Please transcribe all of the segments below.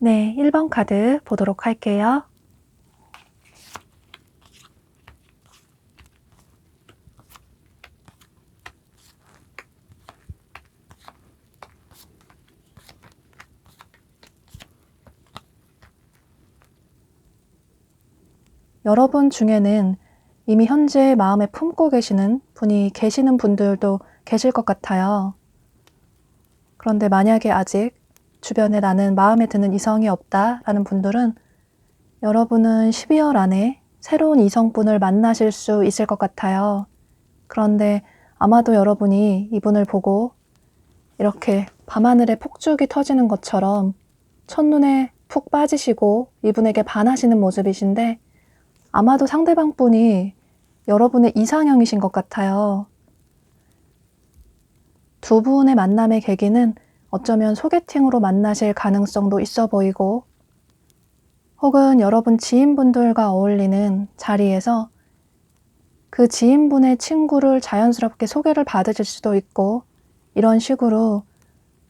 네, 1번 카드 보도록 할게요. 여러분 중에는 이미 현재 마음에 품고 계시는 분이 계시는 분들도 계실 것 같아요. 그런데 만약에 아직 주변에 나는 마음에 드는 이성이 없다라는 분들은 여러분은 12월 안에 새로운 이성분을 만나실 수 있을 것 같아요. 그런데 아마도 여러분이 이분을 보고 이렇게 밤하늘에 폭죽이 터지는 것처럼 첫눈에 푹 빠지시고 이분에게 반하시는 모습이신데 아마도 상대방 분이 여러분의 이상형이신 것 같아요. 두 분의 만남의 계기는 어쩌면 소개팅으로 만나실 가능성도 있어 보이고 혹은 여러분 지인분들과 어울리는 자리에서 그 지인분의 친구를 자연스럽게 소개를 받으실 수도 있고 이런 식으로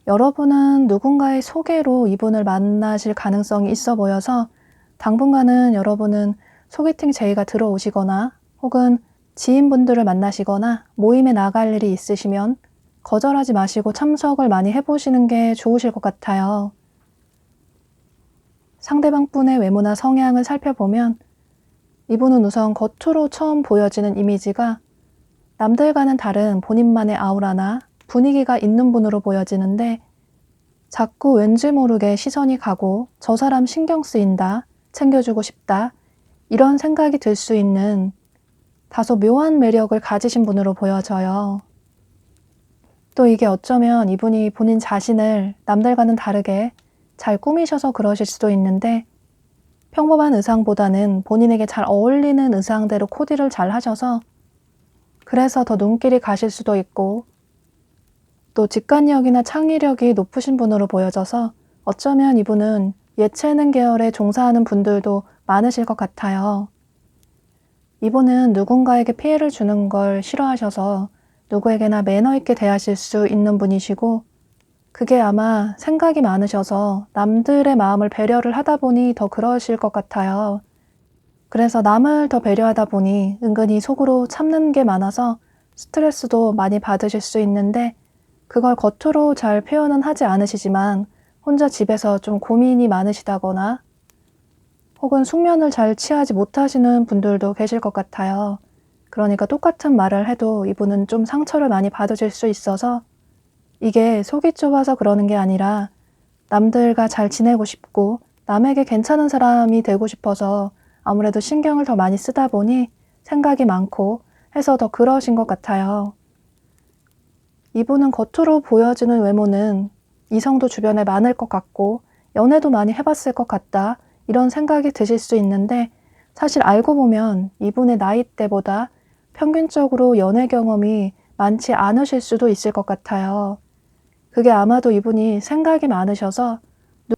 여러분은 누군가의 소개로 이분을 만나실 가능성이 있어 보여서 당분간은 여러분은 소개팅 제의가 들어오시거나 혹은 지인분들을 만나시거나 모임에 나갈 일이 있으시면 거절하지 마시고 참석을 많이 해보시는 게 좋으실 것 같아요. 상대방 분의 외모나 성향을 살펴보면 이분은 우선 겉으로 처음 보여지는 이미지가 남들과는 다른 본인만의 아우라나 분위기가 있는 분으로 보여지는데 자꾸 왠지 모르게 시선이 가고 저 사람 신경 쓰인다, 챙겨주고 싶다 이런 생각이 들 수 있는 다소 묘한 매력을 가지신 분으로 보여져요. 또 이게 어쩌면 이분이 본인 자신을 남들과는 다르게 잘 꾸미셔서 그러실 수도 있는데 평범한 의상보다는 본인에게 잘 어울리는 의상대로 코디를 잘 하셔서 그래서 더 눈길이 가실 수도 있고 또 직관력이나 창의력이 높으신 분으로 보여져서 어쩌면 이분은 예체능 계열에 종사하는 분들도 많으실 것 같아요. 이분은 누군가에게 피해를 주는 걸 싫어하셔서 누구에게나 매너 있게 대하실 수 있는 분이시고 그게 아마 생각이 많으셔서 남들의 마음을 배려를 하다 보니 더 그러실 것 같아요. 그래서 남을 더 배려하다 보니 은근히 속으로 참는 게 많아서 스트레스도 많이 받으실 수 있는데 그걸 겉으로 잘 표현은 하지 않으시지만 혼자 집에서 좀 고민이 많으시다거나 혹은 숙면을 잘 취하지 못하시는 분들도 계실 것 같아요. 그러니까 똑같은 말을 해도 이분은 좀 상처를 많이 받으실 수 있어서 이게 속이 좁아서 그러는 게 아니라 남들과 잘 지내고 싶고 남에게 괜찮은 사람이 되고 싶어서 아무래도 신경을 더 많이 쓰다 보니 생각이 많고 해서 더 그러신 것 같아요. 이분은 겉으로 보여지는 외모는 이성도 주변에 많을 것 같고 연애도 많이 해봤을 것 같다 이런 생각이 드실 수 있는데 사실 알고 보면 이분의 나이대보다 평균적으로 연애 경험이 많지 않으실 수도 있을 것 같아요. 그게 아마도 이분이 생각이 많으셔서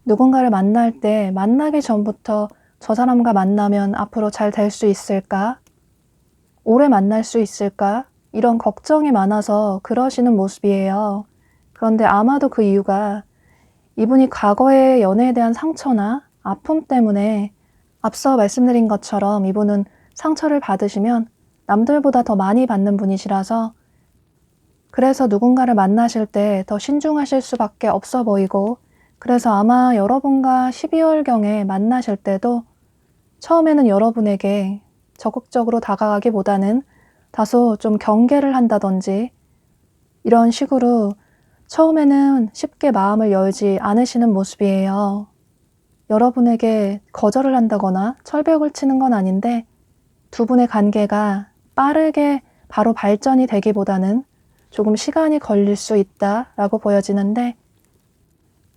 누군가를 만날 때 만나기 전부터 저 사람과 만나면 앞으로 잘 될 수 있을까? 오래 만날 수 있을까? 이런 걱정이 많아서 그러시는 모습이에요. 그런데 아마도 그 이유가 이분이 과거의 연애에 대한 상처나 아픔 때문에 앞서 말씀드린 것처럼 이분은 상처를 받으시면 남들보다 더 많이 받는 분이시라서 그래서 누군가를 만나실 때 더 신중하실 수밖에 없어 보이고 그래서 아마 여러분과 12월경에 만나실 때도 처음에는 여러분에게 적극적으로 다가가기보다는 다소 좀 경계를 한다든지 이런 식으로 처음에는 쉽게 마음을 열지 않으시는 모습이에요. 여러분에게 거절을 한다거나 철벽을 치는 건 아닌데 두 분의 관계가 빠르게 바로 발전이 되기보다는 조금 시간이 걸릴 수 있다라고 보여지는데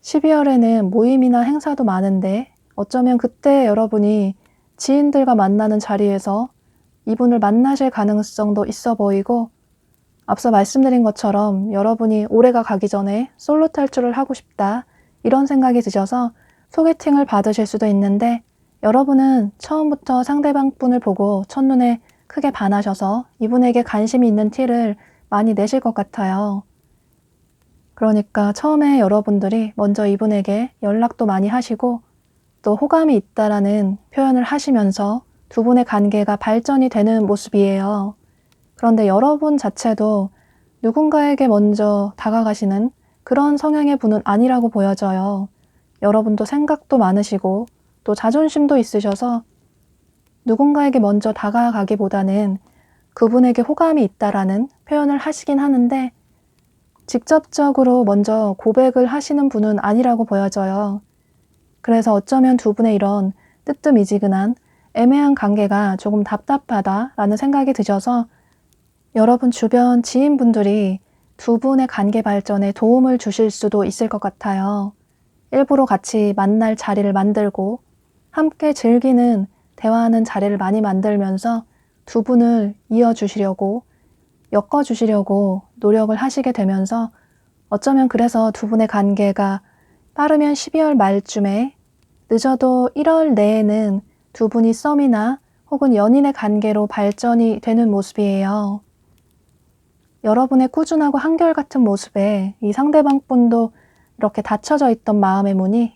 12월에는 모임이나 행사도 많은데 어쩌면 그때 여러분이 지인들과 만나는 자리에서 이분을 만나실 가능성도 있어 보이고 앞서 말씀드린 것처럼 여러분이 올해가 가기 전에 솔로 탈출을 하고 싶다 이런 생각이 드셔서 소개팅을 받으실 수도 있는데 여러분은 처음부터 상대방 분을 보고 첫눈에 크게 반하셔서 이분에게 관심이 있는 티를 많이 내실 것 같아요. 그러니까 처음에 여러분들이 먼저 이분에게 연락도 많이 하시고 또 호감이 있다라는 표현을 하시면서 두 분의 관계가 발전이 되는 모습이에요. 그런데 여러분 자체도 누군가에게 먼저 다가가시는 그런 성향의 분은 아니라고 보여져요. 여러분도 생각도 많으시고 또 자존심도 있으셔서 누군가에게 먼저 다가가기보다는 그분에게 호감이 있다라는 표현을 하시긴 하는데 직접적으로 먼저 고백을 하시는 분은 아니라고 보여져요. 그래서 어쩌면 두 분의 이런 뜨뜻미지근한 애매한 관계가 조금 답답하다라는 생각이 드셔서 여러분 주변 지인분들이 두 분의 관계 발전에 도움을 주실 수도 있을 것 같아요. 일부러 같이 만날 자리를 만들고 함께 즐기는 대화하는 자리를 많이 만들면서 두 분을 이어주시려고 엮어주시려고 노력을 하시게 되면서 어쩌면 그래서 두 분의 관계가 빠르면 12월 말쯤에 늦어도 1월 내에는 두 분이 썸이나 혹은 연인의 관계로 발전이 되는 모습이에요. 여러분의 꾸준하고 한결같은 모습에 이 상대방 분도 이렇게 닫혀져 있던 마음의 문이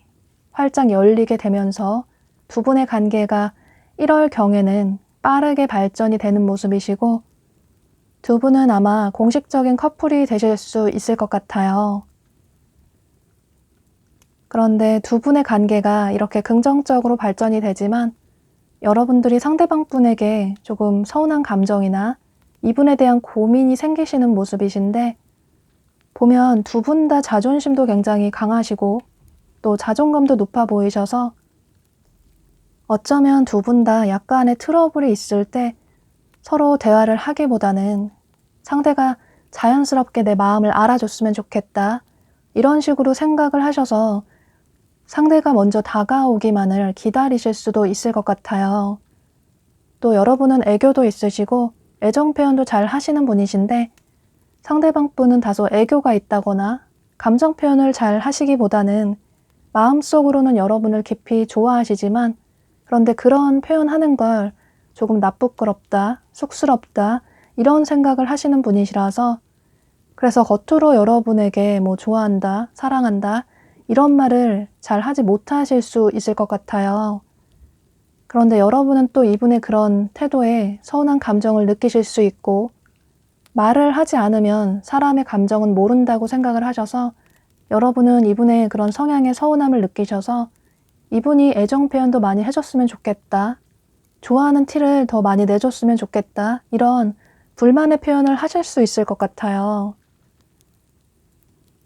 활짝 열리게 되면서 두 분의 관계가 1월경에는 빠르게 발전이 되는 모습이시고 두 분은 아마 공식적인 커플이 되실 수 있을 것 같아요. 그런데 두 분의 관계가 이렇게 긍정적으로 발전이 되지만 여러분들이 상대방 분에게 조금 서운한 감정이나 이분에 대한 고민이 생기시는 모습이신데 보면 두 분 다 자존심도 굉장히 강하시고 또 자존감도 높아 보이셔서 어쩌면 두 분 다 약간의 트러블이 있을 때 서로 대화를 하기보다는 상대가 자연스럽게 내 마음을 알아줬으면 좋겠다 이런 식으로 생각을 하셔서 상대가 먼저 다가오기만을 기다리실 수도 있을 것 같아요. 또 여러분은 애교도 있으시고 애정 표현도 잘 하시는 분이신데 상대방 분은 다소 애교가 있다거나 감정 표현을 잘 하시기보다는 마음속으로는 여러분을 깊이 좋아하시지만 그런데 그런 표현하는 걸 조금 나쁘끄럽다, 쑥스럽다 이런 생각을 하시는 분이시라서 그래서 겉으로 여러분에게 뭐 좋아한다, 사랑한다 이런 말을 잘 하지 못하실 수 있을 것 같아요. 그런데 여러분은 또 이분의 그런 태도에 서운한 감정을 느끼실 수 있고 말을 하지 않으면 사람의 감정은 모른다고 생각을 하셔서 여러분은 이분의 그런 성향에 서운함을 느끼셔서 이분이 애정 표현도 많이 해줬으면 좋겠다. 좋아하는 티를 더 많이 내줬으면 좋겠다. 이런 불만의 표현을 하실 수 있을 것 같아요.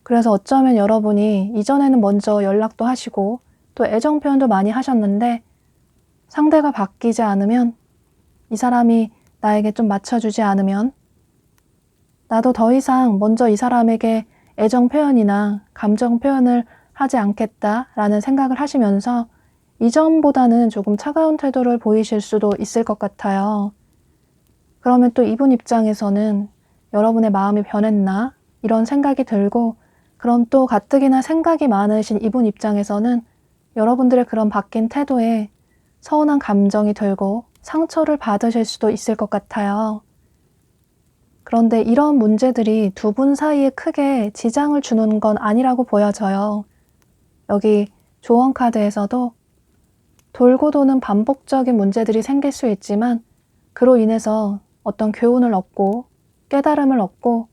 그래서 어쩌면 여러분이 이전에는 먼저 연락도 하시고 또 애정 표현도 많이 하셨는데 상대가 바뀌지 않으면 이 사람이 나에게 좀 맞춰주지 않으면 나도 더 이상 먼저 이 사람에게 애정 표현이나 감정 표현을 하지 않겠다라는 생각을 하시면서 이전보다는 조금 차가운 태도를 보이실 수도 있을 것 같아요. 그러면 또 이분 입장에서는 여러분의 마음이 변했나? 이런 생각이 들고 그럼 또 가뜩이나 생각이 많으신 이분 입장에서는 여러분들의 그런 바뀐 태도에 서운한 감정이 들고 상처를 받으실 수도 있을 것 같아요. 그런데 이런 문제들이 두 분 사이에 크게 지장을 주는 건 아니라고 보여져요. 여기 조언 카드에서도 돌고 도는 반복적인 문제들이 생길 수 있지만 그로 인해서 어떤 교훈을 얻고 깨달음을 얻고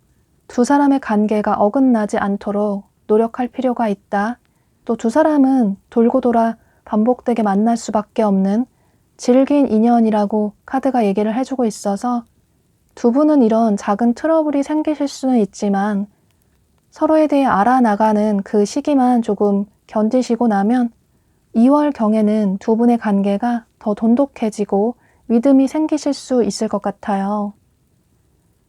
두 사람의 관계가 어긋나지 않도록 노력할 필요가 있다. 또 두 사람은 돌고 돌아 반복되게 만날 수밖에 없는 질긴 인연이라고 카드가 얘기를 해주고 있어서 두 분은 이런 작은 트러블이 생기실 수는 있지만 서로에 대해 알아나가는 그 시기만 조금 견디시고 나면 2월경에는 두 분의 관계가 더 돈독해지고 믿음이 생기실 수 있을 것 같아요.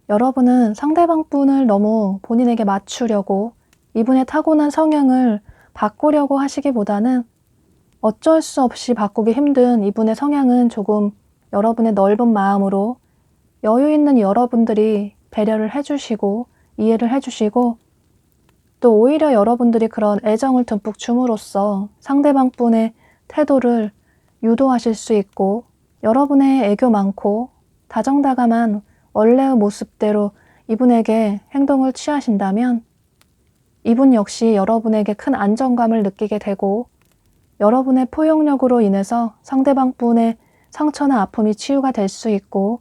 여러분은 상대방 분을 너무 본인에게 맞추려고 이분의 타고난 성향을 바꾸려고 하시기보다는 어쩔 수 없이 바꾸기 힘든 이분의 성향은 조금 여러분의 넓은 마음으로 여유 있는 여러분들이 배려를 해주시고 이해를 해주시고 또 오히려 여러분들이 그런 애정을 듬뿍 줌으로써 상대방 분의 태도를 유도하실 수 있고 여러분의 애교 많고 다정다감한 원래의 모습대로 이분에게 행동을 취하신다면 이분 역시 여러분에게 큰 안정감을 느끼게 되고 여러분의 포용력으로 인해서 상대방 분의 상처나 아픔이 치유가 될 수 있고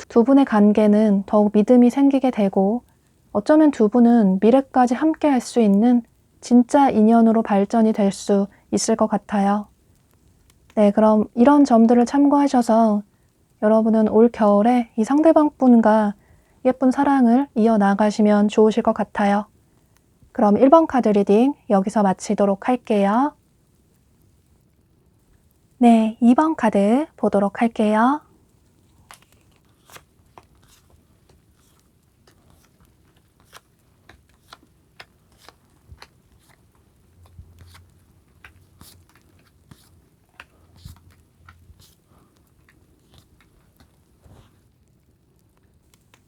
두 분의 관계는 더욱 믿음이 생기게 되고 어쩌면 두 분은 미래까지 함께 할 수 있는 진짜 인연으로 발전이 될 수 있을 것 같아요. 네, 그럼 이런 점들을 참고하셔서 여러분은 올 겨울에 이 상대방 분과 예쁜 사랑을 이어나가시면 좋으실 것 같아요. 그럼 1번 카드 리딩 여기서 마치도록 할게요. 네, 2번 카드 보도록 할게요.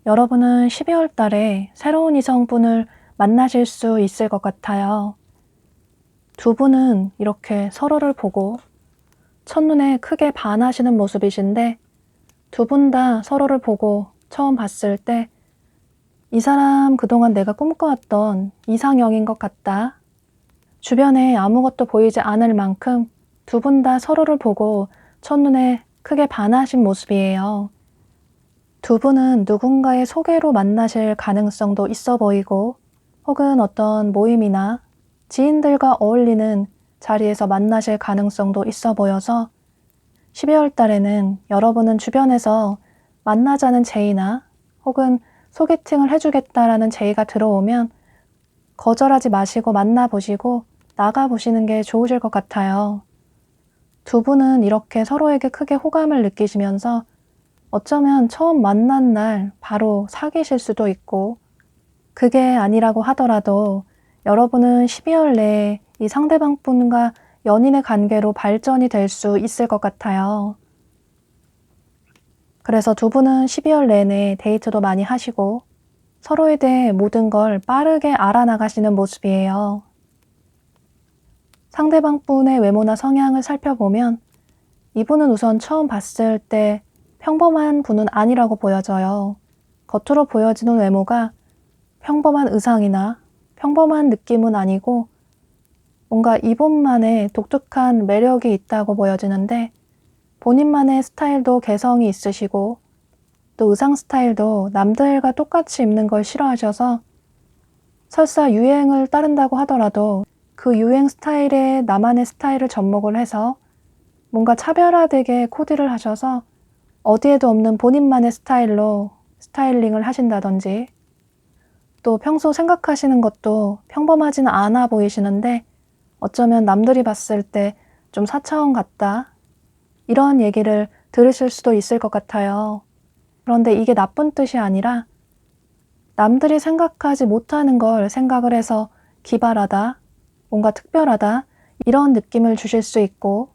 여러분은 12월 달에 새로운 이성분을 만나실 수 있을 것 같아요. 두 분은 이렇게 서로를 보고 첫눈에 크게 반하시는 모습이신데 두 분 다 서로를 보고 처음 봤을 때 이 사람 그동안 내가 꿈꿔왔던 이상형인 것 같다. 주변에 아무것도 보이지 않을 만큼 두 분 다 서로를 보고 첫눈에 크게 반하신 모습이에요. 두 분은 누군가의 소개로 만나실 가능성도 있어 보이고 혹은 어떤 모임이나 지인들과 어울리는 자리에서 만나실 가능성도 있어 보여서 12월 달에는 여러분은 주변에서 만나자는 제의나 혹은 소개팅을 해주겠다라는 제의가 들어오면 거절하지 마시고 만나보시고 나가보시는 게 좋으실 것 같아요. 두 분은 이렇게 서로에게 크게 호감을 느끼시면서 어쩌면 처음 만난 날 바로 사귀실 수도 있고 그게 아니라고 하더라도 여러분은 12월 내에 이 상대방 분과 연인의 관계로 발전이 될 수 있을 것 같아요. 그래서 두 분은 12월 내내 데이트도 많이 하시고 서로에 대해 모든 걸 빠르게 알아나가시는 모습이에요. 상대방 분의 외모나 성향을 살펴보면 이분은 우선 처음 봤을 때 평범한 분은 아니라고 보여져요. 겉으로 보여지는 외모가 평범한 의상이나 평범한 느낌은 아니고 뭔가 이분만의 독특한 매력이 있다고 보여지는데 본인만의 스타일도 개성이 있으시고 또 의상 스타일도 남들과 똑같이 입는 걸 싫어하셔서 설사 유행을 따른다고 하더라도 그 유행 스타일에 나만의 스타일을 접목을 해서 뭔가 차별화되게 코디를 하셔서 어디에도 없는 본인만의 스타일로 스타일링을 하신다든지 또 평소 생각하시는 것도 평범하지는 않아 보이시는데 어쩌면 남들이 봤을 때 좀 사차원 같다 이런 얘기를 들으실 수도 있을 것 같아요. 그런데 이게 나쁜 뜻이 아니라 남들이 생각하지 못하는 걸 생각을 해서 기발하다, 뭔가 특별하다 이런 느낌을 주실 수 있고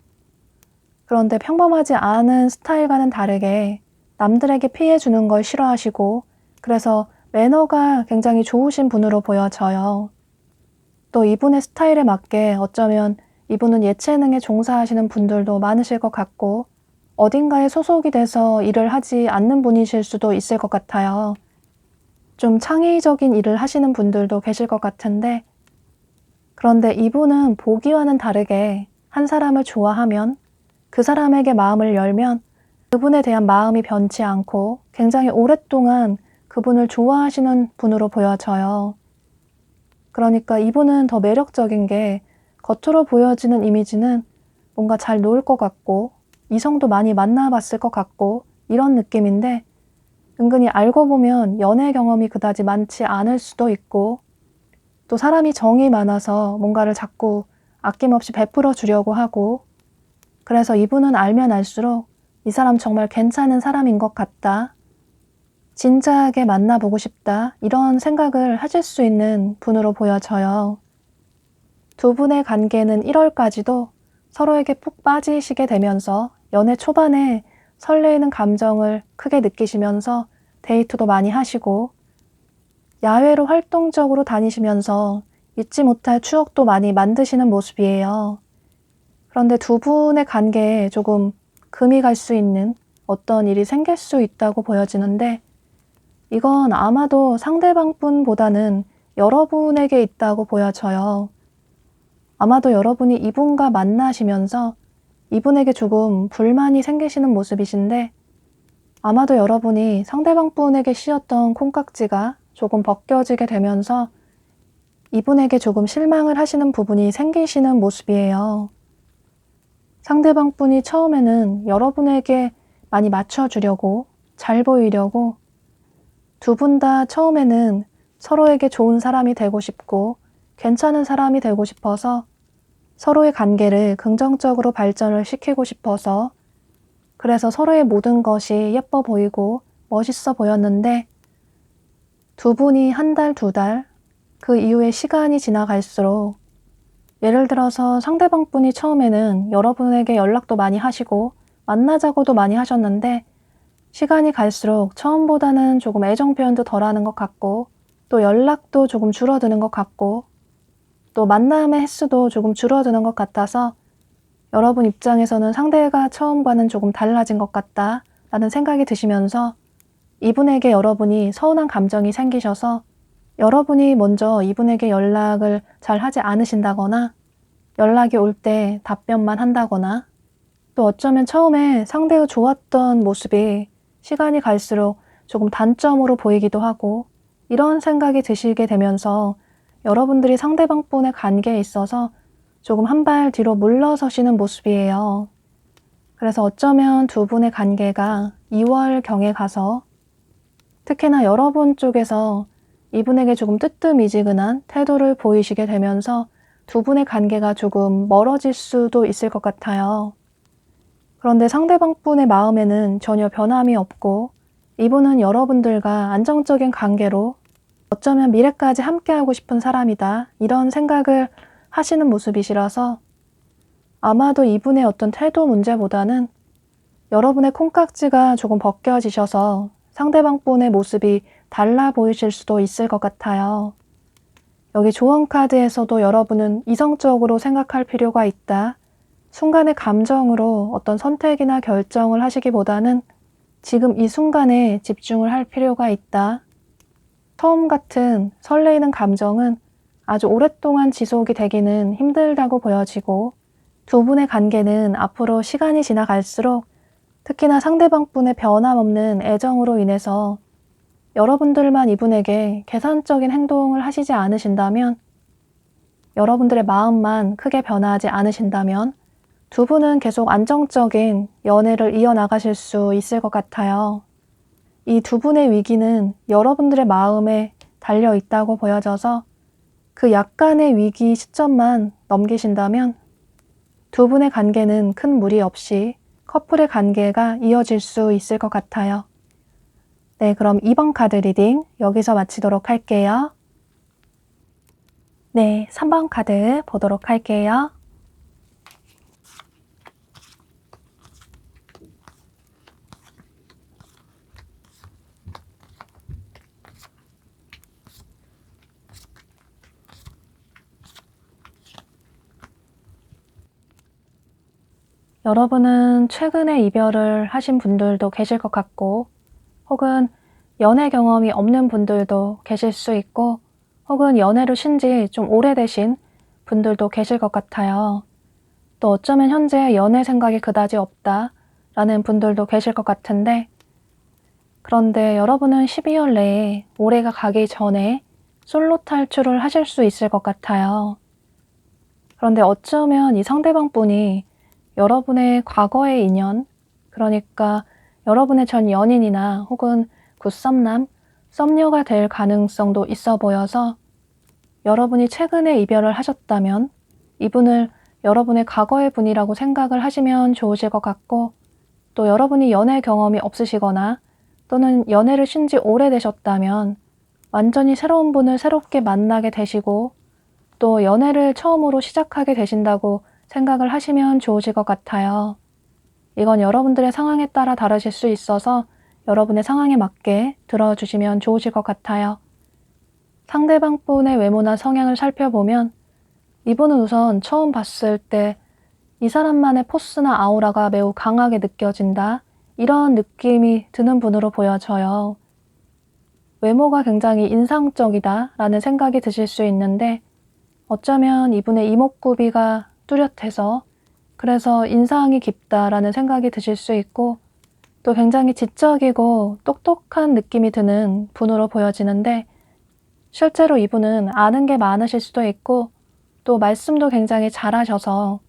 그런데 평범하지 않은 스타일과는 다르게 남들에게 피해 주는 걸 싫어하시고 그래서 매너가 굉장히 좋으신 분으로 보여져요. 또 이분의 스타일에 맞게 어쩌면 이분은 예체능에 종사하시는 분들도 많으실 것 같고 어딘가에 소속이 돼서 일을 하지 않는 분이실 수도 있을 것 같아요. 좀 창의적인 일을 하시는 분들도 계실 것 같은데 그런데 이분은 보기와는 다르게 한 사람을 좋아하면 그 사람에게 마음을 열면 그분에 대한 마음이 변치 않고 굉장히 오랫동안 그분을 좋아하시는 분으로 보여져요. 그러니까 이분은 더 매력적인 게 겉으로 보여지는 이미지는 뭔가 잘 놀 것 같고 이성도 많이 만나봤을 것 같고 이런 느낌인데 은근히 알고 보면 연애 경험이 그다지 많지 않을 수도 있고 또 사람이 정이 많아서 뭔가를 자꾸 아낌없이 베풀어 주려고 하고 그래서 이분은 알면 알수록 이 사람 정말 괜찮은 사람인 것 같다. 진지하게 만나보고 싶다. 이런 생각을 하실 수 있는 분으로 보여져요. 두 분의 관계는 1월까지도 서로에게 푹 빠지시게 되면서 연애 초반에 설레이는 감정을 크게 느끼시면서 데이트도 많이 하시고 야외로 활동적으로 다니시면서 잊지 못할 추억도 많이 만드시는 모습이에요. 그런데 두 분의 관계에 조금 금이 갈 수 있는 어떤 일이 생길 수 있다고 보여지는데 이건 아마도 상대방 분보다는 여러분에게 있다고 보여져요. 아마도 여러분이 이분과 만나시면서 이분에게 조금 불만이 생기시는 모습이신데 아마도 여러분이 상대방 분에게 씌었던 콩깍지가 조금 벗겨지게 되면서 이분에게 조금 실망을 하시는 부분이 생기시는 모습이에요. 상대방 분이 처음에는 여러분에게 많이 맞춰주려고 잘 보이려고 두 분 다 처음에는 서로에게 좋은 사람이 되고 싶고 괜찮은 사람이 되고 싶어서 서로의 관계를 긍정적으로 발전을 시키고 싶어서 그래서 서로의 모든 것이 예뻐 보이고 멋있어 보였는데 두 분이 한 달, 두 달, 그 이후에 시간이 지나갈수록 예를 들어서 상대방 분이 처음에는 여러분에게 연락도 많이 하시고 만나자고도 많이 하셨는데 시간이 갈수록 처음보다는 조금 애정 표현도 덜하는 것 같고 또 연락도 조금 줄어드는 것 같고 또 만남의 횟수도 조금 줄어드는 것 같아서 여러분 입장에서는 상대가 처음과는 조금 달라진 것 같다 라는 생각이 드시면서 이분에게 여러분이 서운한 감정이 생기셔서 여러분이 먼저 이분에게 연락을 잘 하지 않으신다거나 연락이 올 때 답변만 한다거나 또 어쩌면 처음에 상대가 좋았던 모습이 시간이 갈수록 조금 단점으로 보이기도 하고 이런 생각이 드시게 되면서 여러분들이 상대방 분의 관계에 있어서 조금 한 발 뒤로 물러서시는 모습이에요. 그래서 어쩌면 두 분의 관계가 2월경에 가서 특히나 여러분 쪽에서 이분에게 조금 뜨뜻미지근한 태도를 보이시게 되면서 두 분의 관계가 조금 멀어질 수도 있을 것 같아요. 그런데 상대방 분의 마음에는 전혀 변함이 없고 이분은 여러분들과 안정적인 관계로 어쩌면 미래까지 함께하고 싶은 사람이다 이런 생각을 하시는 모습이시라서 아마도 이분의 어떤 태도 문제보다는 여러분의 콩깍지가 조금 벗겨지셔서 상대방 분의 모습이 달라 보이실 수도 있을 것 같아요. 여기 조언 카드에서도 여러분은 이성적으로 생각할 필요가 있다. 순간의 감정으로 어떤 선택이나 결정을 하시기보다는 지금 이 순간에 집중을 할 필요가 있다. 처음 같은 설레이는 감정은 아주 오랫동안 지속이 되기는 힘들다고 보여지고 두 분의 관계는 앞으로 시간이 지나갈수록 특히나 상대방 분의 변함없는 애정으로 인해서 여러분들만 이분에게 계산적인 행동을 하시지 않으신다면, 여러분들의 마음만 크게 변화하지 않으신다면 두 분은 계속 안정적인 연애를 이어나가실 수 있을 것 같아요. 이 두 분의 위기는 여러분들의 마음에 달려 있다고 보여져서 그 약간의 위기 시점만 넘기신다면 두 분의 관계는 큰 무리 없이 커플의 관계가 이어질 수 있을 것 같아요. 네, 그럼 2번 카드 리딩 여기서 마치도록 할게요. 네, 3번 카드 보도록 할게요. 여러분은 최근에 이별을 하신 분들도 계실 것 같고, 혹은 연애 경험이 없는 분들도 계실 수 있고, 혹은 연애를 쉰 지 좀 오래되신 분들도 계실 것 같아요. 또 어쩌면 현재 연애 생각이 그다지 없다라는 분들도 계실 것 같은데, 그런데 여러분은 12월 내에 올해가 가기 전에 솔로 탈출을 하실 수 있을 것 같아요. 그런데 어쩌면 이 상대방 분이 여러분의 과거의 인연, 그러니까 여러분의 전 연인이나 혹은 굿썸남, 썸녀가 될 가능성도 있어 보여서 여러분이 최근에 이별을 하셨다면 이분을 여러분의 과거의 분이라고 생각을 하시면 좋으실 것 같고, 또 여러분이 연애 경험이 없으시거나 또는 연애를 쉰 지 오래되셨다면 완전히 새로운 분을 새롭게 만나게 되시고 또 연애를 처음으로 시작하게 되신다고 생각을 하시면 좋으실 것 같아요. 이건 여러분들의 상황에 따라 다르실 수 있어서 여러분의 상황에 맞게 들어주시면 좋으실 것 같아요. 상대방 분의 외모나 성향을 살펴보면 이분은 우선 처음 봤을 때 이 사람만의 포스나 아우라가 매우 강하게 느껴진다. 이런 느낌이 드는 분으로 보여져요. 외모가 굉장히 인상적이다 라는 생각이 드실 수 있는데 어쩌면 이분의 이목구비가 뚜렷해서 그래서 인상이 깊다라는 생각이 드실 수 있고 또 굉장히 지적이고 똑똑한 느낌이 드는 분으로 보여지는데 실제로 이분은 아는 게 많으실 수도 있고 또 말씀도 굉장히 잘하셔서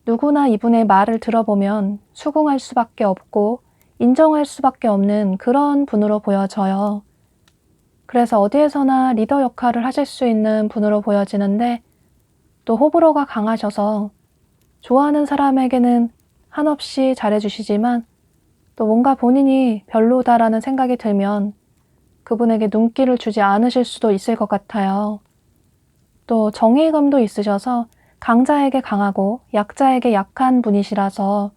누구나 이분의 말을 들어보면 수긍할 수밖에 없고 인정할 수밖에 없는 그런 분으로 보여져요. 그래서 어디에서나 리더 역할을 하실 수 있는 분으로 보여지는데 또 호불호가 강하셔서 좋아하는 사람에게는 한없이 잘해주시지만 또 뭔가 본인이 별로다라는 생각이 들면 그분에게 눈길을 주지 않으실 수도 있을 것 같아요. 또 정의감도 있으셔서 강자에게 강하고 약자에게 약한 분이시라서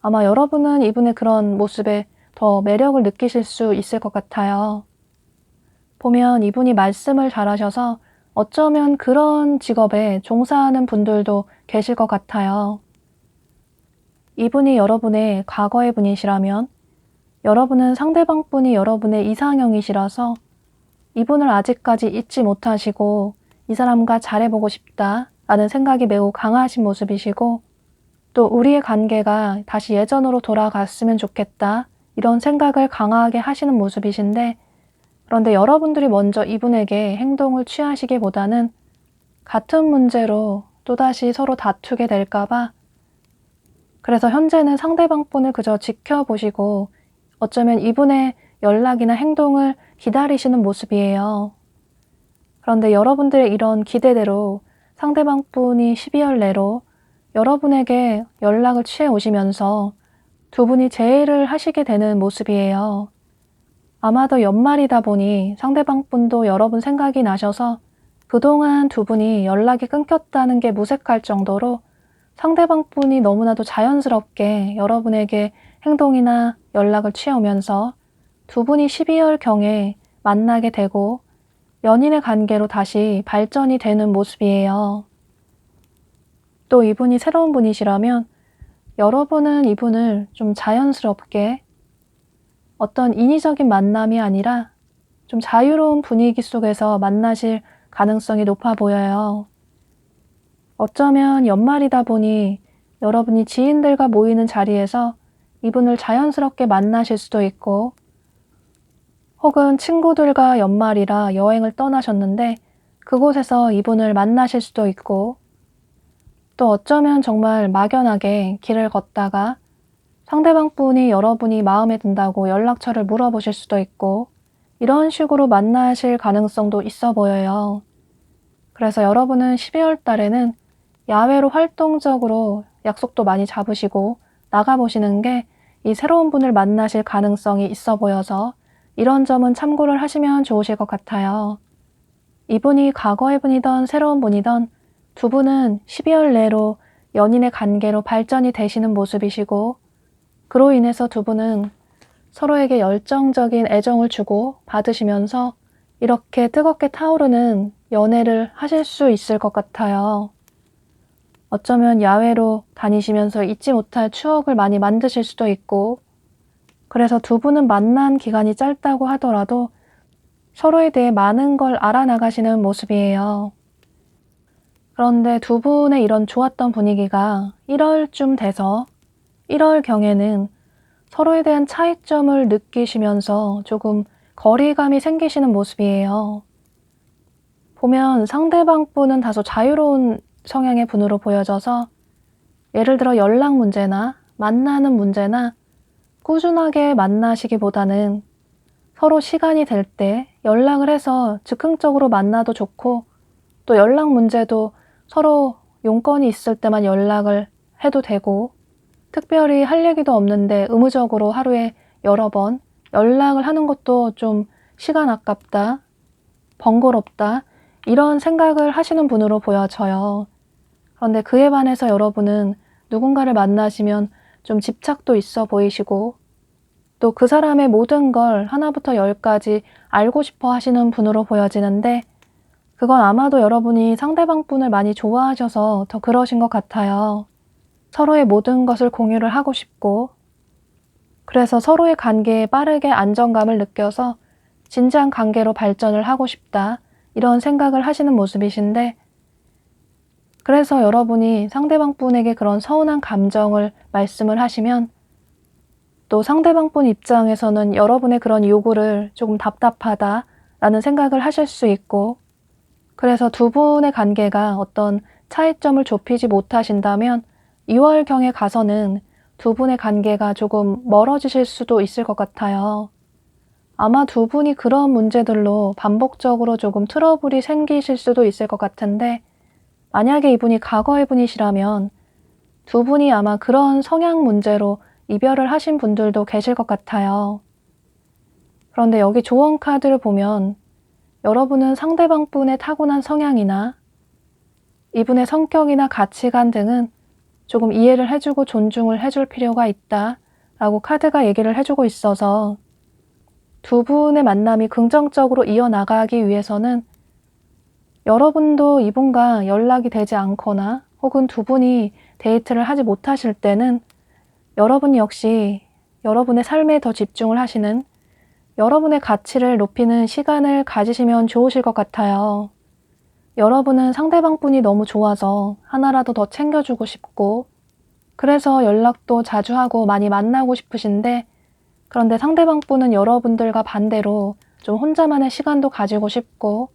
아마 여러분은 이분의 그런 모습에 더 매력을 느끼실 수 있을 것 같아요. 보면 이분이 말씀을 잘하셔서 어쩌면 그런 직업에 종사하는 분들도 계실 것 같아요. 이분이 여러분의 과거의 분이시라면 여러분은 상대방 분이 여러분의 이상형이시라서 이분을 아직까지 잊지 못하시고 이 사람과 잘해보고 싶다라는 생각이 매우 강하신 모습이시고 또 우리의 관계가 다시 예전으로 돌아갔으면 좋겠다 이런 생각을 강하게 하시는 모습이신데 그런데 여러분들이 먼저 이분에게 행동을 취하시기보다는 같은 문제로 또다시 서로 다투게 될까봐 그래서 현재는 상대방 분을 그저 지켜보시고 어쩌면 이분의 연락이나 행동을 기다리시는 모습이에요. 그런데 여러분들의 이런 기대대로 상대방 분이 12월 내로 여러분에게 연락을 취해 오시면서 두 분이 제의를 하시게 되는 모습이에요. 아마도 연말이다 보니 상대방 분도 여러분 생각이 나셔서 그동안 두 분이 연락이 끊겼다는 게 무색할 정도로 상대방 분이 너무나도 자연스럽게 여러분에게 행동이나 연락을 취해오면서 두 분이 12월경에 만나게 되고 연인의 관계로 다시 발전이 되는 모습이에요. 또 이분이 새로운 분이시라면 여러분은 이분을 좀 자연스럽게 어떤 인위적인 만남이 아니라 좀 자유로운 분위기 속에서 만나실 가능성이 높아 보여요. 어쩌면 연말이다 보니 여러분이 지인들과 모이는 자리에서 이분을 자연스럽게 만나실 수도 있고, 혹은 친구들과 연말이라 여행을 떠나셨는데 그곳에서 이분을 만나실 수도 있고, 또 어쩌면 정말 막연하게 길을 걷다가 상대방 분이 여러분이 마음에 든다고 연락처를 물어보실 수도 있고, 이런 식으로 만나실 가능성도 있어 보여요. 그래서 여러분은 12월 달에는 야외로 활동적으로 약속도 많이 잡으시고 나가보시는 게 이 새로운 분을 만나실 가능성이 있어 보여서 이런 점은 참고를 하시면 좋으실 것 같아요. 이분이 과거의 분이던 새로운 분이던 두 분은 12월 내로 연인의 관계로 발전이 되시는 모습이시고, 그로 인해서 두 분은 서로에게 열정적인 애정을 주고 받으시면서 이렇게 뜨겁게 타오르는 연애를 하실 수 있을 것 같아요. 어쩌면 야외로 다니시면서 잊지 못할 추억을 많이 만드실 수도 있고, 그래서 두 분은 만난 기간이 짧다고 하더라도 서로에 대해 많은 걸 알아나가시는 모습이에요. 그런데 두 분의 이런 좋았던 분위기가 1월쯤 돼서 1월경에는 서로에 대한 차이점을 느끼시면서 조금 거리감이 생기시는 모습이에요. 보면 상대방 분은 다소 자유로운 성향의 분으로 보여져서 예를 들어 연락 문제나 만나는 문제나 꾸준하게 만나시기보다는 서로 시간이 될 때 연락을 해서 즉흥적으로 만나도 좋고, 또 연락 문제도 서로 용건이 있을 때만 연락을 해도 되고, 특별히 할 얘기도 없는데 의무적으로 하루에 여러 번 연락을 하는 것도 좀 시간 아깝다, 번거롭다, 이런 생각을 하시는 분으로 보여져요. 그런데 그에 반해서 여러분은 누군가를 만나시면 좀 집착도 있어 보이시고, 또 그 사람의 모든 걸 하나부터 열까지 알고 싶어 하시는 분으로 보여지는데, 그건 아마도 여러분이 상대방 분을 많이 좋아하셔서 더 그러신 것 같아요. 서로의 모든 것을 공유를 하고 싶고, 그래서 서로의 관계에 빠르게 안정감을 느껴서 진지한 관계로 발전을 하고 싶다, 이런 생각을 하시는 모습이신데, 그래서 여러분이 상대방 분에게 그런 서운한 감정을 말씀을 하시면 또 상대방 분 입장에서는 여러분의 그런 요구를 조금 답답하다라는 생각을 하실 수 있고, 그래서 두 분의 관계가 어떤 차이점을 좁히지 못하신다면 2월경에 가서는 두 분의 관계가 조금 멀어지실 수도 있을 것 같아요. 아마 두 분이 그런 문제들로 반복적으로 조금 트러블이 생기실 수도 있을 것 같은데, 만약에 이분이 과거의 분이시라면 두 분이 아마 그런 성향 문제로 이별을 하신 분들도 계실 것 같아요. 그런데 여기 조언 카드를 보면 여러분은 상대방 분의 타고난 성향이나 이분의 성격이나 가치관 등은 조금 이해를 해주고 존중을 해줄 필요가 있다 라고 카드가 얘기를 해주고 있어서, 두 분의 만남이 긍정적으로 이어나가기 위해서는 여러분도 이분과 연락이 되지 않거나 혹은 두 분이 데이트를 하지 못하실 때는 여러분 역시 여러분의 삶에 더 집중을 하시는, 여러분의 가치를 높이는 시간을 가지시면 좋으실 것 같아요. 여러분은 상대방 분이 너무 좋아서 하나라도 더 챙겨주고 싶고, 그래서 연락도 자주 하고 많이 만나고 싶으신데, 그런데 상대방 분은 여러분들과 반대로 좀 혼자만의 시간도 가지고 싶고,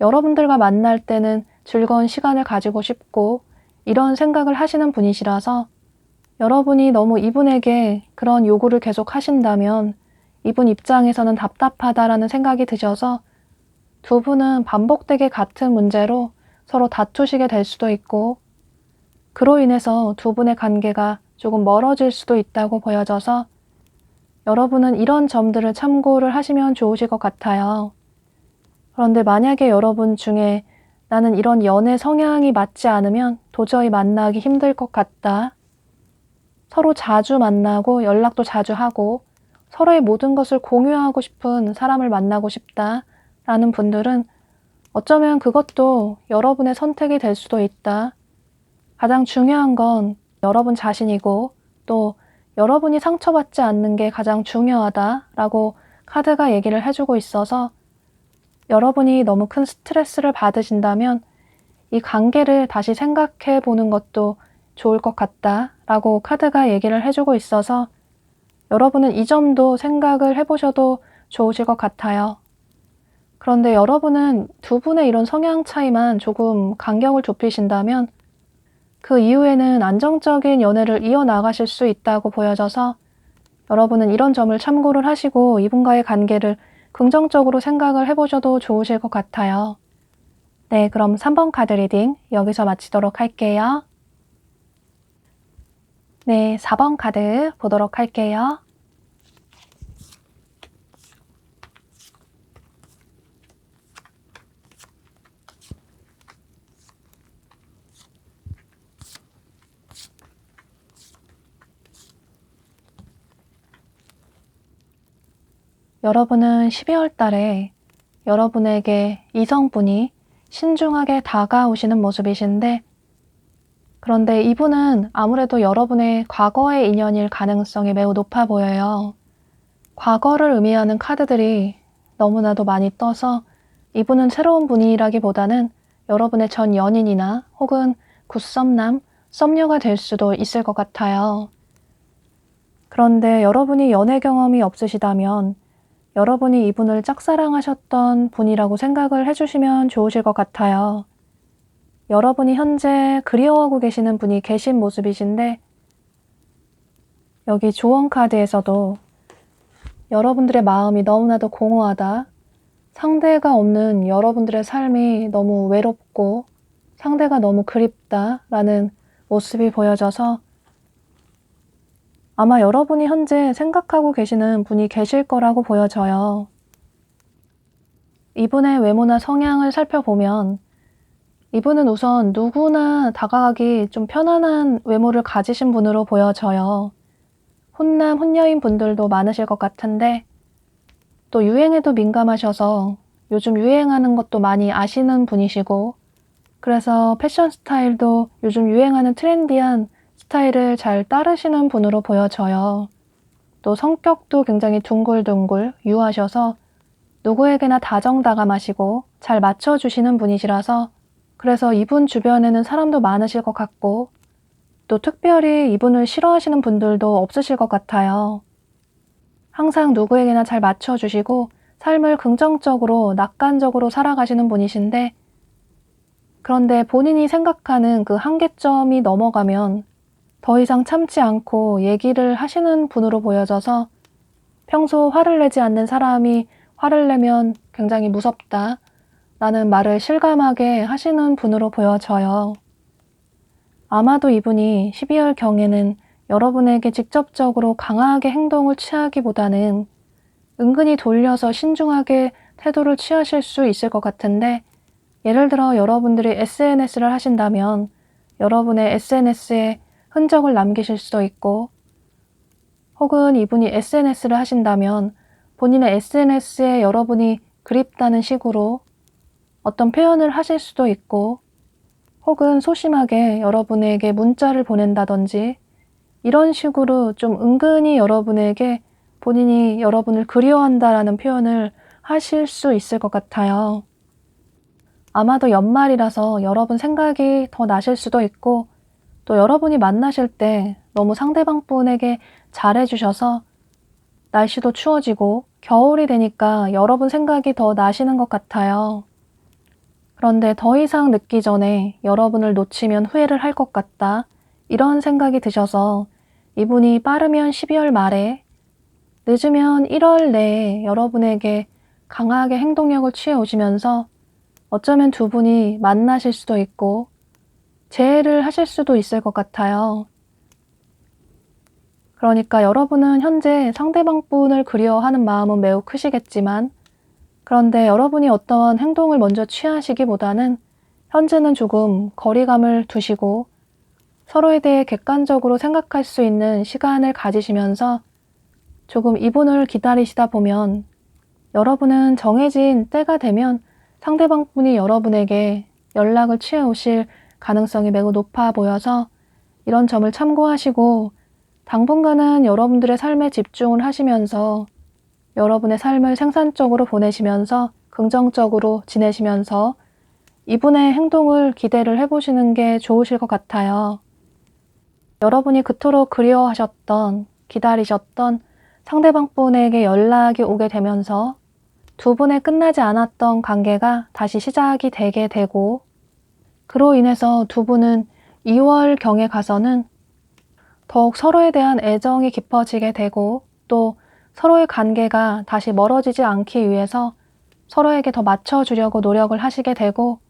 여러분들과 만날 때는 즐거운 시간을 가지고 싶고, 이런 생각을 하시는 분이시라서 여러분이 너무 이분에게 그런 요구를 계속 하신다면 이분 입장에서는 답답하다라는 생각이 드셔서 두 분은 반복되게 같은 문제로 서로 다투시게 될 수도 있고, 그로 인해서 두 분의 관계가 조금 멀어질 수도 있다고 보여져서 여러분은 이런 점들을 참고를 하시면 좋으실 것 같아요. 그런데 만약에 여러분 중에 나는 이런 연애 성향이 맞지 않으면 도저히 만나기 힘들 것 같다. 서로 자주 만나고 연락도 자주 하고 서로의 모든 것을 공유하고 싶은 사람을 만나고 싶다 라는 분들은 어쩌면 그것도 여러분의 선택이 될 수도 있다. 가장 중요한 건 여러분 자신이고 또 여러분이 상처받지 않는 게 가장 중요하다라고 카드가 얘기를 해주고 있어서 여러분이 너무 큰 스트레스를 받으신다면 이 관계를 다시 생각해 보는 것도 좋을 것 같다라고 카드가 얘기를 해주고 있어서 여러분은 이 점도 생각을 해보셔도 좋으실 것 같아요. 그런데 여러분은 두 분의 이런 성향 차이만 조금 간격을 좁히신다면 그 이후에는 안정적인 연애를 이어나가실 수 있다고 보여져서 여러분은 이런 점을 참고를 하시고 이분과의 관계를 긍정적으로 생각을 해보셔도 좋으실 것 같아요. 네, 그럼 3번 카드 리딩 여기서 마치도록 할게요. 네, 4번 카드 보도록 할게요. 여러분은 12월 달에 여러분에게 이성분이 신중하게 다가오시는 모습이신데 그런데 이분은 아무래도 여러분의 과거의 인연일 가능성이 매우 높아 보여요. 과거를 의미하는 카드들이 너무나도 많이 떠서 이분은 새로운 분이라기보다는 여러분의 전 연인이나 혹은 굿썸남, 썸녀가 될 수도 있을 것 같아요. 그런데 여러분이 연애 경험이 없으시다면 여러분이 이분을 짝사랑하셨던 분이라고 생각을 해주시면 좋으실 것 같아요. 여러분이 현재 그리워하고 계시는 분이 계신 모습이신데 여기 조언 카드에서도 여러분들의 마음이 너무나도 공허하다. 상대가 없는 여러분들의 삶이 너무 외롭고 상대가 너무 그립다 라는 모습이 보여져서 아마 여러분이 현재 생각하고 계시는 분이 계실 거라고 보여져요. 이분의 외모나 성향을 살펴보면 이분은 우선 누구나 다가가기 좀 편안한 외모를 가지신 분으로 보여져요. 혼남, 혼녀인 분들도 많으실 것 같은데 또 유행에도 민감하셔서 요즘 유행하는 것도 많이 아시는 분이시고 그래서 패션 스타일도 요즘 유행하는 트렌디한 스타일을 잘 따르시는 분으로 보여져요. 또 성격도 굉장히 둥글둥글 유하셔서 누구에게나 다정다감하시고 잘 맞춰주시는 분이시라서 그래서 이분 주변에는 사람도 많으실 것 같고 또 특별히 이분을 싫어하시는 분들도 없으실 것 같아요. 항상 누구에게나 잘 맞춰주시고 삶을 긍정적으로 낙관적으로 살아가시는 분이신데 그런데 본인이 생각하는 그 한계점이 넘어가면 더 이상 참지 않고 얘기를 하시는 분으로 보여져서 평소 화를 내지 않는 사람이 화를 내면 굉장히 무섭다 라는 말을 실감하게 하시는 분으로 보여져요. 아마도 이분이 12월 경에는 여러분에게 직접적으로 강하게 행동을 취하기보다는 은근히 돌려서 신중하게 태도를 취하실 수 있을 것 같은데 예를 들어 여러분들이 SNS를 하신다면 여러분의 SNS에 흔적을 남기실 수도 있고 혹은 이분이 SNS를 하신다면 본인의 SNS에 여러분이 그립다는 식으로 어떤 표현을 하실 수도 있고 혹은 소심하게 여러분에게 문자를 보낸다든지 이런 식으로 좀 은근히 여러분에게 본인이 여러분을 그리워한다라는 표현을 하실 수 있을 것 같아요. 아마도 연말이라서 여러분 생각이 더 나실 수도 있고 또 여러분이 만나실 때 너무 상대방 분에게 잘해주셔서 날씨도 추워지고 겨울이 되니까 여러분 생각이 더 나시는 것 같아요. 그런데 더 이상 늦기 전에 여러분을 놓치면 후회를 할 것 같다. 이런 생각이 드셔서 이분이 빠르면 12월 말에 늦으면 1월 내에 여러분에게 강하게 행동력을 취해 오시면서 어쩌면 두 분이 만나실 수도 있고 재회를 하실 수도 있을 것 같아요. 그러니까 여러분은 현재 상대방 분을 그리워하는 마음은 매우 크시겠지만 그런데 여러분이 어떤 행동을 먼저 취하시기보다는 현재는 조금 거리감을 두시고 서로에 대해 객관적으로 생각할 수 있는 시간을 가지시면서 조금 이분을 기다리시다 보면 여러분은 정해진 때가 되면 상대방 분이 여러분에게 연락을 취해 오실 가능성이 매우 높아 보여서 이런 점을 참고하시고 당분간은 여러분들의 삶에 집중을 하시면서 여러분의 삶을 생산적으로 보내시면서 긍정적으로 지내시면서 이분의 행동을 기대를 해보시는 게 좋으실 것 같아요. 여러분이 그토록 그리워하셨던, 기다리셨던 상대방 분에게 연락이 오게 되면서 두 분의 끝나지 않았던 관계가 다시 시작이 되게 되고 그로 인해서 두 분은 2월경에 가서는 더욱 서로에 대한 애정이 깊어지게 되고 또 서로의 관계가 다시 멀어지지 않기 위해서 서로에게 더 맞춰주려고 노력을 하시게 되고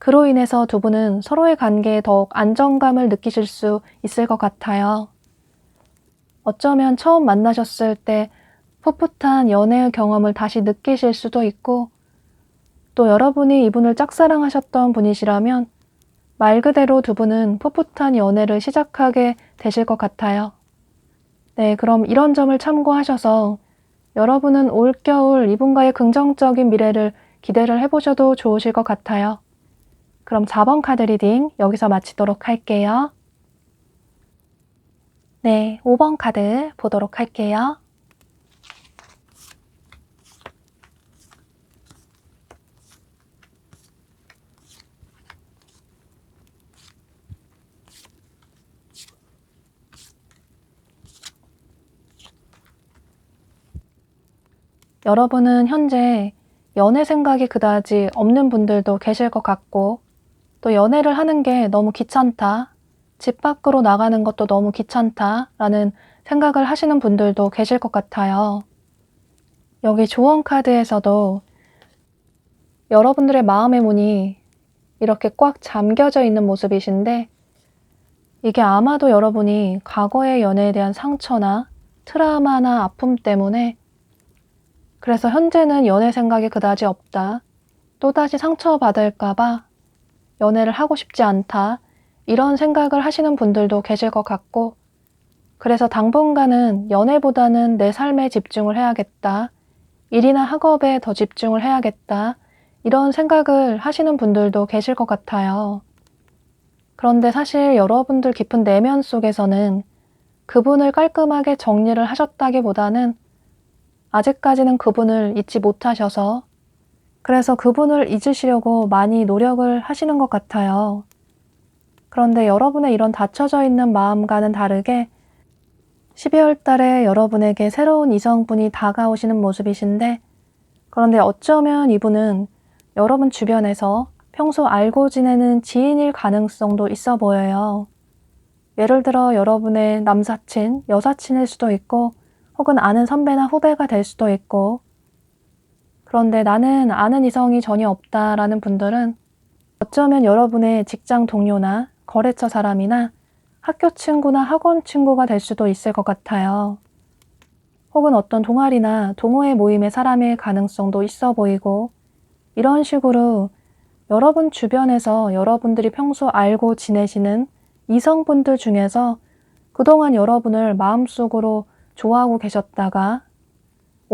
그로 인해서 두 분은 서로의 관계에 더욱 안정감을 느끼실 수 있을 것 같아요. 어쩌면 처음 만나셨을 때 풋풋한 연애의 경험을 다시 느끼실 수도 있고 또 여러분이 이분을 짝사랑하셨던 분이시라면 말 그대로 두 분은 풋풋한 연애를 시작하게 되실 것 같아요. 네, 그럼 이런 점을 참고하셔서 여러분은 올겨울 이분과의 긍정적인 미래를 기대를 해보셔도 좋으실 것 같아요. 그럼 4번 카드 리딩 여기서 마치도록 할게요. 네, 5번 카드 보도록 할게요. 여러분은 현재 연애 생각이 그다지 없는 분들도 계실 것 같고 또 연애를 하는 게 너무 귀찮다, 집 밖으로 나가는 것도 너무 귀찮다라는 생각을 하시는 분들도 계실 것 같아요. 여기 조언 카드에서도 여러분들의 마음의 문이 이렇게 꽉 잠겨져 있는 모습이신데 이게 아마도 여러분이 과거의 연애에 대한 상처나 트라우마나 아픔 때문에 그래서 현재는 연애 생각이 그다지 없다, 또다시 상처받을까봐 연애를 하고 싶지 않다 이런 생각을 하시는 분들도 계실 것 같고 그래서 당분간은 연애보다는 내 삶에 집중을 해야겠다, 일이나 학업에 더 집중을 해야겠다 이런 생각을 하시는 분들도 계실 것 같아요. 그런데 사실 여러분들 깊은 내면 속에서는 그분을 깔끔하게 정리를 하셨다기보다는 아직까지는 그분을 잊지 못하셔서 그래서 그분을 잊으시려고 많이 노력을 하시는 것 같아요. 그런데 여러분의 이런 닫혀져 있는 마음과는 다르게 12월 달에 여러분에게 새로운 이성분이 다가오시는 모습이신데 그런데 어쩌면 이분은 여러분 주변에서 평소 알고 지내는 지인일 가능성도 있어 보여요. 예를 들어 여러분의 남사친, 여사친일 수도 있고 혹은 아는 선배나 후배가 될 수도 있고 그런데 나는 아는 이성이 전혀 없다라는 분들은 어쩌면 여러분의 직장 동료나 거래처 사람이나 학교 친구나 학원 친구가 될 수도 있을 것 같아요. 혹은 어떤 동아리나 동호회 모임의 사람일 가능성도 있어 보이고 이런 식으로 여러분 주변에서 여러분들이 평소 알고 지내시는 이성분들 중에서 그동안 여러분을 마음속으로 좋아하고 계셨다가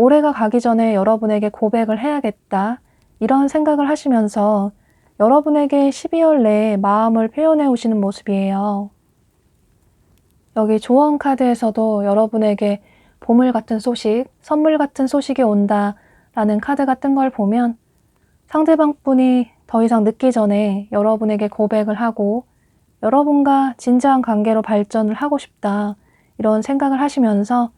올해가 가기 전에 여러분에게 고백을 해야겠다 이런 생각을 하시면서 여러분에게 12월 내에 마음을 표현해 오시는 모습이에요. 여기 조언 카드에서도 여러분에게 보물 같은 소식, 선물 같은 소식이 온다 라는 카드가 뜬 걸 보면 상대방 분이 더 이상 늦기 전에 여러분에게 고백을 하고 여러분과 진지한 관계로 발전을 하고 싶다 이런 생각을 하시면서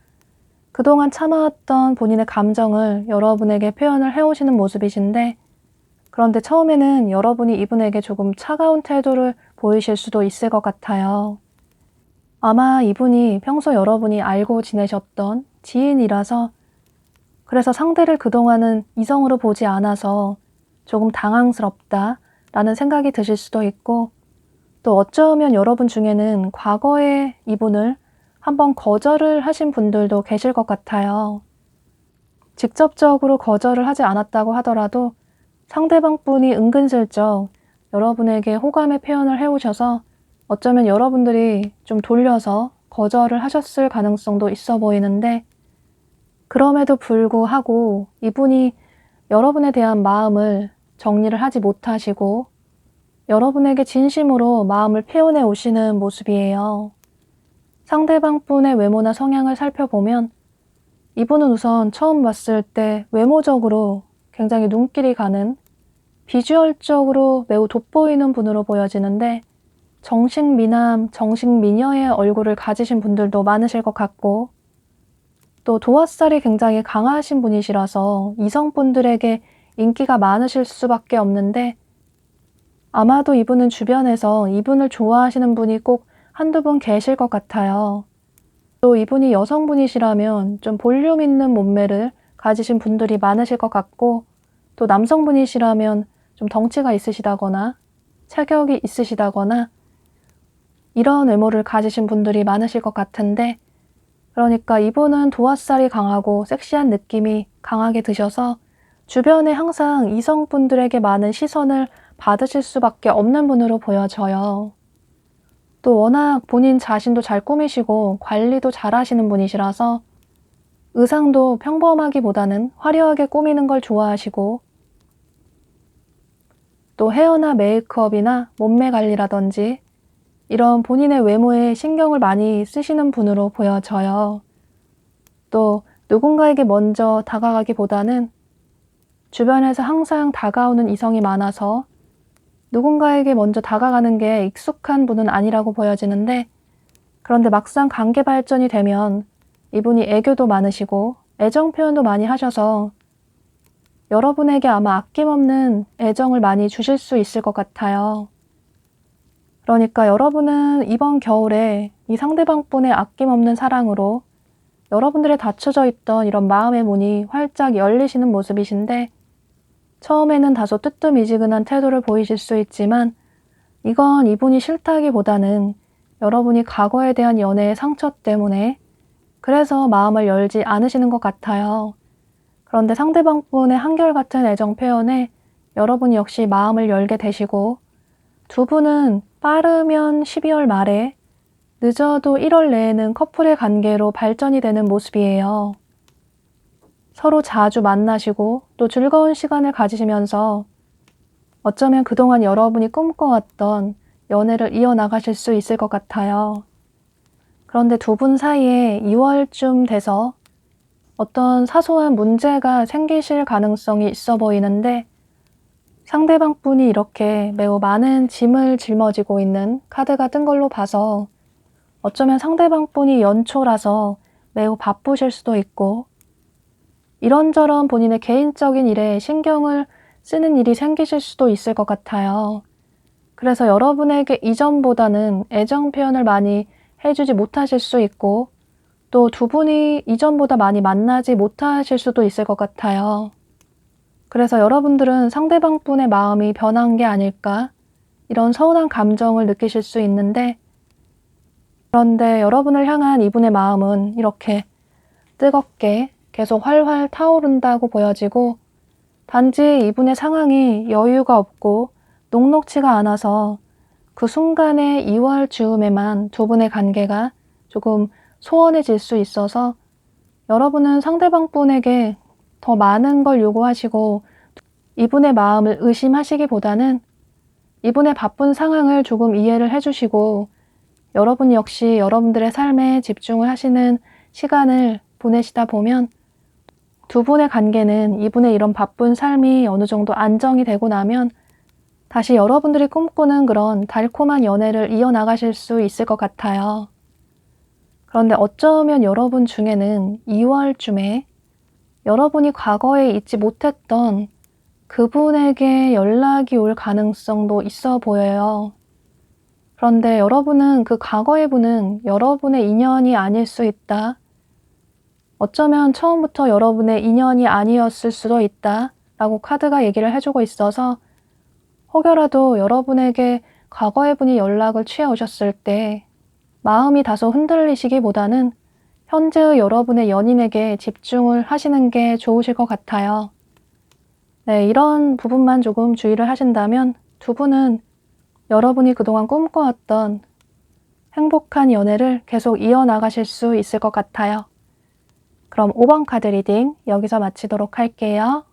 그동안 참아왔던 본인의 감정을 여러분에게 표현을 해오시는 모습이신데 그런데 처음에는 여러분이 이분에게 조금 차가운 태도를 보이실 수도 있을 것 같아요. 아마 이분이 평소 여러분이 알고 지내셨던 지인이라서 그래서 상대를 그동안은 이성으로 보지 않아서 조금 당황스럽다라는 생각이 드실 수도 있고 또 어쩌면 여러분 중에는 과거에 이분을 한번 거절을 하신 분들도 계실 것 같아요. 직접적으로 거절을 하지 않았다고 하더라도 상대방 분이 은근슬쩍 여러분에게 호감의 표현을 해오셔서 어쩌면 여러분들이 좀 돌려서 거절을 하셨을 가능성도 있어 보이는데, 그럼에도 불구하고 이분이 여러분에 대한 마음을 정리를 하지 못하시고 여러분에게 진심으로 마음을 표현해 오시는 모습이에요. 상대방 분의 외모나 성향을 살펴보면 이분은 우선 처음 봤을 때 외모적으로 굉장히 눈길이 가는, 비주얼적으로 매우 돋보이는 분으로 보여지는데, 정식미남, 정식미녀의 얼굴을 가지신 분들도 많으실 것 같고, 또 도화살이 굉장히 강하신 분이시라서 이성분들에게 인기가 많으실 수밖에 없는데, 아마도 이분은 주변에서 이분을 좋아하시는 분이 꼭 한두 분 계실 것 같아요. 또 이분이 여성분이시라면 좀 볼륨 있는 몸매를 가지신 분들이 많으실 것 같고, 또 남성분이시라면 좀 덩치가 있으시다거나 체격이 있으시다거나 이런 외모를 가지신 분들이 많으실 것 같은데, 그러니까 이분은 도화살이 강하고 섹시한 느낌이 강하게 드셔서 주변에 항상 이성분들에게 많은 시선을 받으실 수밖에 없는 분으로 보여져요. 또 워낙 본인 자신도 잘 꾸미시고 관리도 잘 하시는 분이시라서 의상도 평범하기보다는 화려하게 꾸미는 걸 좋아하시고, 또 헤어나 메이크업이나 몸매 관리라든지 이런 본인의 외모에 신경을 많이 쓰시는 분으로 보여져요. 또 누군가에게 먼저 다가가기보다는 주변에서 항상 다가오는 이성이 많아서 누군가에게 먼저 다가가는 게 익숙한 분은 아니라고 보여지는데, 그런데 막상 관계 발전이 되면 이분이 애교도 많으시고 애정 표현도 많이 하셔서 여러분에게 아마 아낌없는 애정을 많이 주실 수 있을 것 같아요. 그러니까 여러분은 이번 겨울에 이 상대방 분의 아낌없는 사랑으로 여러분들의 닫혀져 있던 이런 마음의 문이 활짝 열리시는 모습이신데, 처음에는 다소 뜨뜻미지근한 태도를 보이실 수 있지만 이건 이분이 싫다기보다는 여러분이 과거에 대한 연애의 상처 때문에 그래서 마음을 열지 않으시는 것 같아요. 그런데 상대방 분의 한결같은 애정 표현에 여러분 역시 마음을 열게 되시고, 두 분은 빠르면 12월 말에 늦어도 1월 내에는 커플의 관계로 발전이 되는 모습이에요. 서로 자주 만나시고 또 즐거운 시간을 가지시면서 어쩌면 그동안 여러분이 꿈꿔왔던 연애를 이어나가실 수 있을 것 같아요. 그런데 두 분 사이에 2월쯤 돼서 어떤 사소한 문제가 생기실 가능성이 있어 보이는데, 상대방 분이 이렇게 매우 많은 짐을 짊어지고 있는 카드가 뜬 걸로 봐서 어쩌면 상대방 분이 연초라서 매우 바쁘실 수도 있고, 이런저런 본인의 개인적인 일에 신경을 쓰는 일이 생기실 수도 있을 것 같아요. 그래서 여러분에게 이전보다는 애정 표현을 많이 해주지 못하실 수 있고, 또 두 분이 이전보다 많이 만나지 못하실 수도 있을 것 같아요. 그래서 여러분들은 상대방 분의 마음이 변한 게 아닐까, 이런 서운한 감정을 느끼실 수 있는데, 그런데 여러분을 향한 이분의 마음은 이렇게 뜨겁게 계속 활활 타오른다고 보여지고, 단지 이분의 상황이 여유가 없고 녹록치가 않아서 그 순간의 2월 즈음에만 두 분의 관계가 조금 소원해질 수 있어서 여러분은 상대방 분에게 더 많은 걸 요구하시고 이분의 마음을 의심하시기보다는 이분의 바쁜 상황을 조금 이해를 해주시고, 여러분 역시 여러분들의 삶에 집중을 하시는 시간을 보내시다 보면 두 분의 관계는 이분의 이런 바쁜 삶이 어느 정도 안정이 되고 나면 다시 여러분들이 꿈꾸는 그런 달콤한 연애를 이어나가실 수 있을 것 같아요. 그런데 어쩌면 여러분 중에는 2월쯤에 여러분이 과거에 잊지 못했던 그분에게 연락이 올 가능성도 있어 보여요. 그런데 여러분은 그 과거의 분은 여러분의 인연이 아닐 수 있다. 어쩌면 처음부터 여러분의 인연이 아니었을 수도 있다 라고 카드가 얘기를 해주고 있어서, 혹여라도 여러분에게 과거의 분이 연락을 취해 오셨을 때 마음이 다소 흔들리시기보다는 현재의 여러분의 연인에게 집중을 하시는 게 좋으실 것 같아요. 네, 이런 부분만 조금 주의를 하신다면 두 분은 여러분이 그동안 꿈꿔왔던 행복한 연애를 계속 이어나가실 수 있을 것 같아요. 그럼 5번 카드 리딩 여기서 마치도록 할게요.